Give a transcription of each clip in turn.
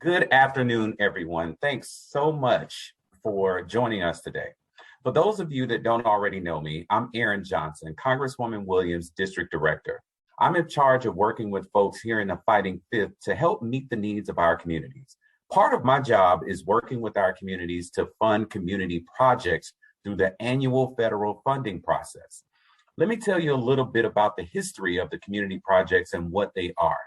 Good afternoon, everyone. Thanks so much for joining us today. For those of you that don't already know me, I'm Aaron Johnson, Congresswoman Williams' District Director. I'm in charge of working with folks here in the Fighting Fifth to help meet the needs of our communities. Part of my job is working with our communities to fund community projects through the annual federal funding process. Let me tell you a little bit about the history of the community projects and what they are.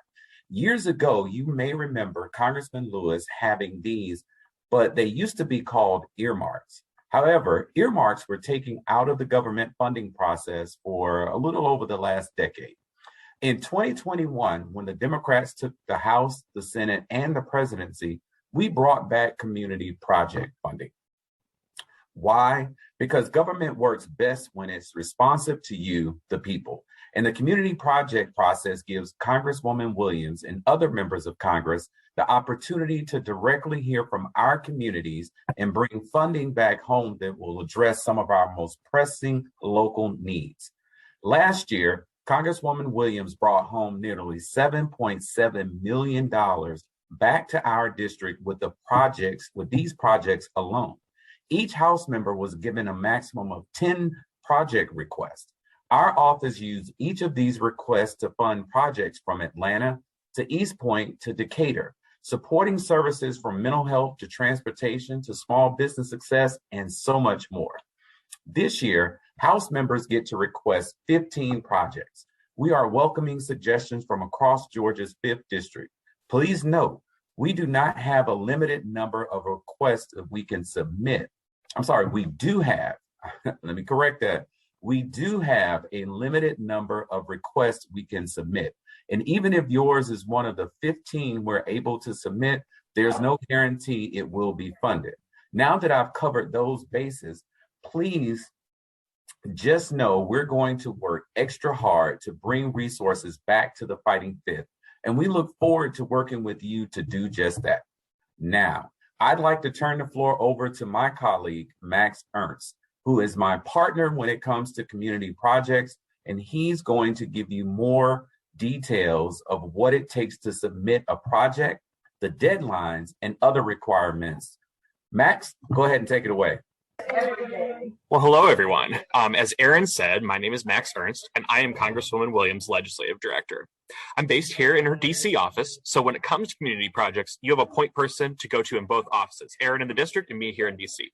Years ago, you may remember Congressman Lewis having these, but they used to be called earmarks. However, earmarks were taken out of the government funding process for a little over the last decade. In 2021, when the Democrats took the House, the Senate, and the presidency, we brought back community project funding. Why? Because government works best when it's responsive to you, the people. And the community project process gives Congresswoman Williams and other members of Congress the opportunity to directly hear from our communities and bring funding back home that will address some of our most pressing local needs. Last year, Congresswoman Williams brought home nearly $7.7 million back to our district with these projects alone. Each House member was given a maximum of 10 project requests. Our office used each of these requests to fund projects from Atlanta to East Point to Decatur, supporting services from mental health to transportation to small business success and so much more. This year, House members get to request 15 projects. We are welcoming suggestions from across Georgia's 5th district. Please note, we do not have a limited number of requests that we can submit. We do have, let me correct that. We do have a limited number of requests we can submit. And even if yours is one of the 15 we're able to submit, there's no guarantee it will be funded. Now that I've covered those bases, please just know we're going to work extra hard to bring resources back to the Fighting Fifth. And we look forward to working with you to do just that. Now, I'd like to turn the floor over to my colleague, Max Ernst, who is my partner when it comes to community projects, and he's going to give you more details of what it takes to submit a project, the deadlines, and other requirements. Max, go ahead and take it away. Well, hello, everyone. As Aaron said, my name is Max Ernst, and I am Congresswoman Williams' Legislative Director. I'm based here in her DC office, so when it comes to community projects, you have a point person to go to in both offices, Aaron in the district and me here in DC.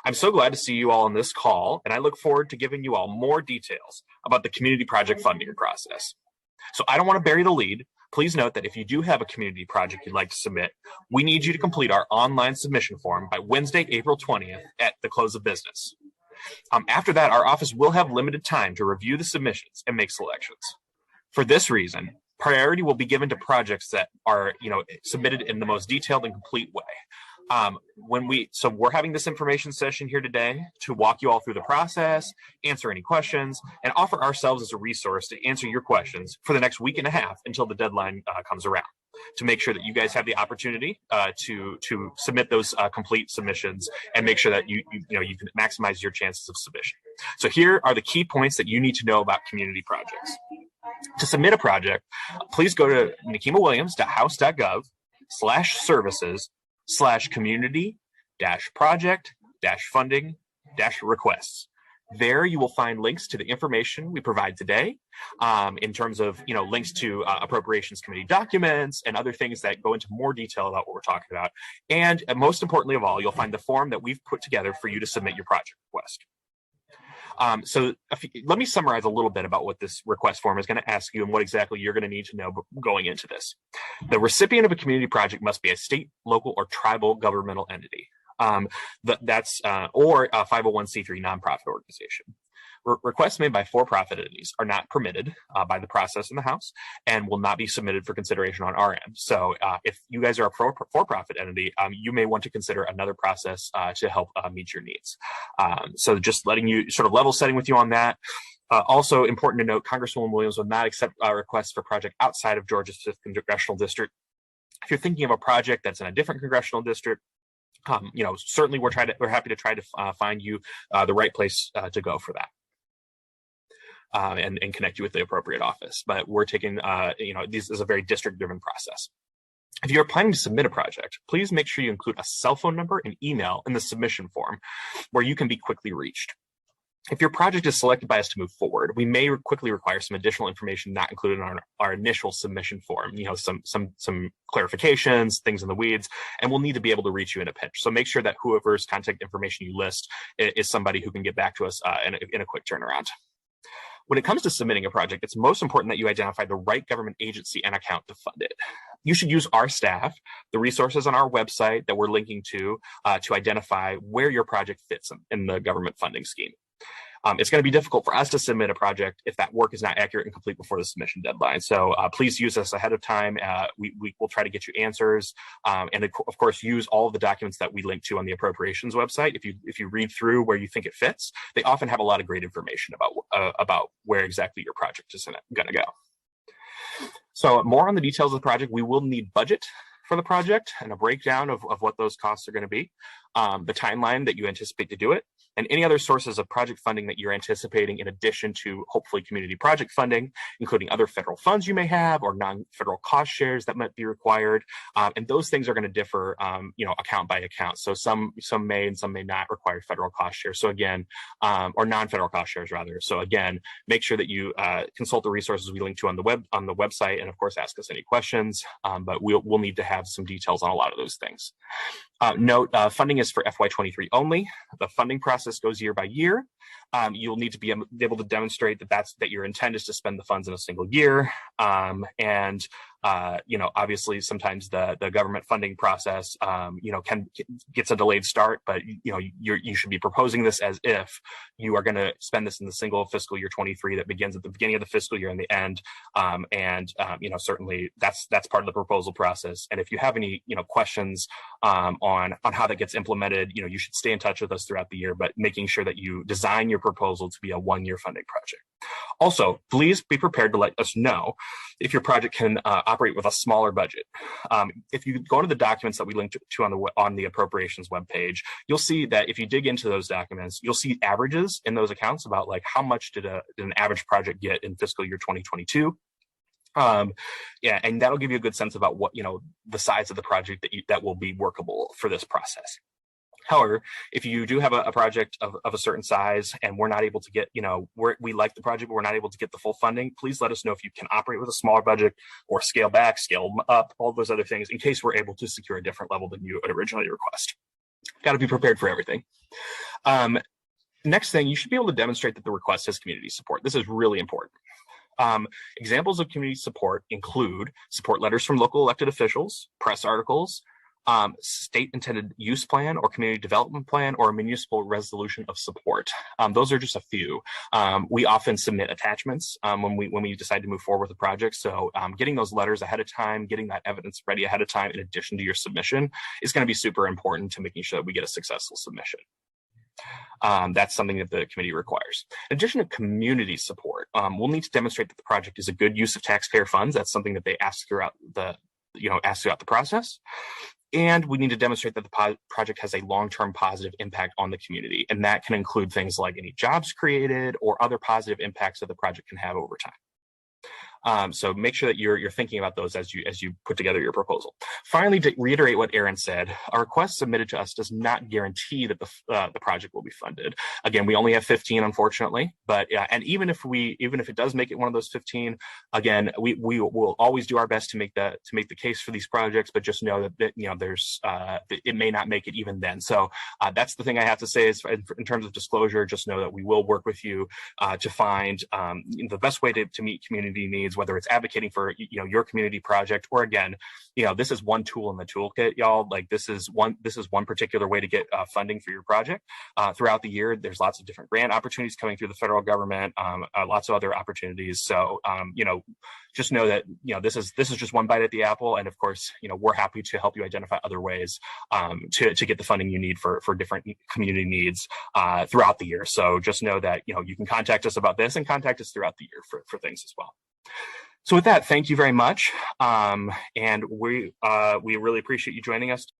I'm so glad to see you all on this call, and I look forward to giving you all more details about the community project funding process. So I don't want to bury the lead. Please note that if you do have a community project you'd like to submit, we need you to complete our online submission form by Wednesday, April 20th at the close of business. After that, our office will have limited time to review the submissions and make selections. For this reason, priority will be given to projects that are, submitted in the most detailed and complete way. So we're having this information session here today to walk you all through the process, answer any questions, and offer ourselves as a resource to answer your questions for the next week and a half until the deadline comes around, to make sure that you guys have the opportunity to submit those complete submissions and make sure that you can maximize your chances of submission. So here are the key points that you need to know about community projects. To submit a project, please go to nikemawilliams.house.gov/services/community-project-funding-requests. There you will find links to the information we provide today, in terms of links to appropriations committee documents and other things that go into more detail about what we're talking about. And most importantly of all, you'll find the form that we've put together for you to submit your project request. Let me summarize a little bit about what this request form is going to ask you and what exactly you're going to need to know going into this. The recipient of a community project must be a state, local, or tribal governmental entity. Or a 501c3 nonprofit organization. Requests made by for-profit entities are not permitted by the process in the House and will not be submitted for consideration on our end. So if you guys are a for-profit entity, you may want to consider another process to help meet your needs. So just letting you level setting with you on that. Also important to note, Congresswoman Williams will not accept requests for project outside of Georgia's 5th congressional district. If you're thinking of a project that's in a different congressional district, certainly we're happy to try to find you the right place to go for that. And connect you with the appropriate office. But we're taking, this is a very district-driven process. If you're planning to submit a project, please make sure you include a cell phone number and email in the submission form where you can be quickly reached. If your project is selected by us to move forward, we may quickly require some additional information not included in our initial submission form, some clarifications, things in the weeds, and we'll need to be able to reach you in a pinch. So make sure that whoever's contact information you list is somebody who can get back to us in a quick turnaround. When it comes to submitting a project, it's most important that you identify the right government agency and account to fund it. You should use our staff, the resources on our website that we're linking to identify where your project fits in the government funding scheme. It's going to be difficult for us to submit a project if that work is not accurate and complete before the submission deadline. So please use us ahead of time. We will try to get you answers, and of course use all of the documents that we link to on the appropriations website. If you read through where you think it fits, they often have a lot of great information about where exactly your project is going to go. So more on the details of the project. We will need budget for the project and a breakdown of what those costs are going to be, the timeline that you anticipate to do it, and any other sources of project funding that you're anticipating in addition to hopefully community project funding, including other federal funds you may have or non-federal cost shares that might be required. And those things are going to differ, account by account. So some may and some may not require federal cost shares. So again, or non-federal cost shares rather. So again, make sure that you consult the resources we link to on the website, and of course ask us any questions. But we'll need to have some details on a lot of those things. Note, funding is for FY23 only. The funding process goes year by year. You'll need to be able to demonstrate that your intent is to spend the funds in a single year. Obviously sometimes the government funding process, gets a delayed start, but you should be proposing this as if you are going to spend this in the single fiscal year 23 that begins at the beginning of the fiscal year and the end. Certainly that's part of the proposal process. And if you have any, questions, on how that gets implemented, you should stay in touch with us throughout the year, but making sure that you design your proposal to be a one-year funding project. Also, please be prepared to let us know if your project can operate with a smaller budget. If you go to the documents that we linked to on the appropriations webpage, you'll see that if you dig into those documents, you'll see averages in those accounts about like how much did an average project get in fiscal year 2022. And that'll give you a good sense about what, the size of the project that will be workable for this process. However, if you do have a project of a certain size and we're not able to get, we like the project, but we're not able to get the full funding, please let us know if you can operate with a smaller budget or scale back, scale up, all those other things in case we're able to secure a different level than you would originally request. Got to be prepared for everything. Next thing, you should be able to demonstrate that the request has community support. This is really important. Examples of community support include support letters from local elected officials, press articles, state intended use plan or community development plan, or a municipal resolution of support. Those are just a few. We often submit attachments when we decide to move forward with a project. So getting those letters ahead of time, getting that evidence ready ahead of time in addition to your submission is going to be super important to making sure that we get a successful submission. That's something that the committee requires. In addition to community support, we'll need to demonstrate that the project is a good use of taxpayer funds. That's something that they ask throughout the process. And we need to demonstrate that the project has a long-term positive impact on the community. And that can include things like any jobs created or other positive impacts that the project can have over time. So make sure that you're thinking about those as you put together your proposal. Finally, to reiterate what Aaron said, a request submitted to us does not guarantee that the project will be funded. Again, we only have 15, unfortunately, but and even if it does make it one of those 15, again, we will always do our best to make the case for these projects, but just know that there's it may not make it even then. So that's the thing I have to say is in terms of disclosure, just know that we will work with you to find the best way to meet community needs, whether it's advocating for your community project, or again, this is one tool in the toolkit, y'all. Like this is one particular way to get funding for your project. Throughout the year, there's lots of different grant opportunities coming through the federal government, lots of other opportunities. So just know that this is just one bite at the apple, and of course, we're happy to help you identify other ways to get the funding you need for different community needs throughout the year. So just know that you can contact us about this and contact us throughout the year for things as well. So with that, thank you very much. And we really appreciate you joining us.